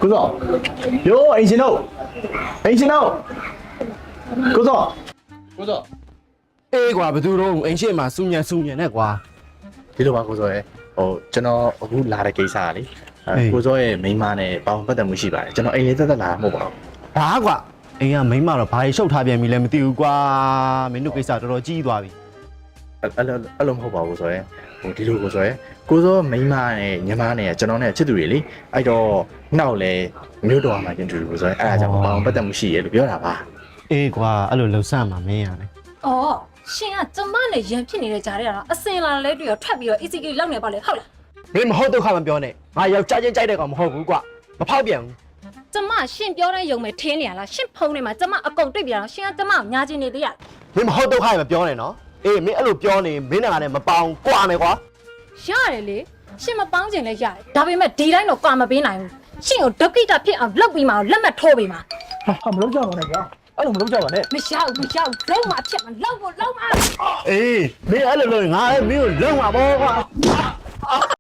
ကိုစောယောအင်ရှင်တို့ကိုစောအေးကွာဘယ်သူတော့အိမ်ရှိမှာစူညံနဲ့ကွာ ဒီလိုပါကိုစောရဲ့ကျွန်တော်အခုလာတဲ့ကိစ္စကလေကိုစောရဲ့မိန်းမနဲ့ပေါင်ပတ်သက်မှုရှိပါတယ်ကျွန်တော်အိမ်လေးသက်သက်လာမှာမဟုတ်ပါဘူး ဘာကွာအိမ်ကမိန်းမတော့ဘာရှုပ်ထားပြန်ပြီလဲမသိဘူးကွာမင်းတို့ကိစ္စတော်တော်ကြီးသွားပြီ အဲ့လိုမဟုတ်ပါဘူးကိုစောရဲ့ဒီလိုကိုစောရဲ့ကိုစောမိန်းမနဲ့ညီမနဲ့ကျွန်တော်နဲ့ချစ်သူတွေလေအဲ့တော့နောက်လေမြို့တော်မှာကျင်တူကိုစောရဲ့အဲ့ဒါကြောင့်ပေါင်ပတ်သက်မှုရှိရလို့ပြောတာပါ အေးကွာအဲ့လိုလှုပ်ဆန့်မှာမင်းရတယ် အော်ရှင်ကကျမနဲ့ရန်ဖြစ်နေတဲ့ကြားထဲကအစင်လာလဲတွေ့ရထွက်ပြီးတော့ ECK လောက်နေပါလေဟုတ်လား မင်းမဟုတ်ဒုက္ခမပြောနဲ့ငါယောက်ျားချင်းကြိုက်တဲ့ကောင်မဟုတ်ဘူးကွာမဖောက်ပြန်ဘူး ကျမရှင်ပြောတဲ့ယုံမဲ့ထင်းနေရလားရှင်ဖုံးနေမှာကျမအကုန်တွေ့ပြတော့ရှင်ကကျမကိုညာကျင်နေသေးရ မင်းမဟုတ်ဒုက္ခမပြောနဲ့နော်အေးမင်းအဲ့လိုပြောနေမင်းနဲ့ငါနဲ့မပေါအောင်ကွာမယ်ကွာ ရတယ်လေရှင်မပေါင်းကျင်လဲရတယ်ဒါပေမဲ့ဒီတိုင်းတော့ကွာမပေးနိုင်ဘူးရှင်ကိုဒုက္ခိတဖြစ်အောင်လုပ်ပြီးမှလက်မှတ်ထိုးပေးမှာ ဟာမလုပ်ကြပါနဲ့ကွာအဲ့လိုမလုပ်ကြပါနဲ့ မရှောက်လုံးမဖြစ်မှာလောက်ဖို့လုံးမ အေးမင်းအဲ့လိုလုပ်ရင်ငါလည်းမင်းကိုလုံမှာပေါ့ကွာ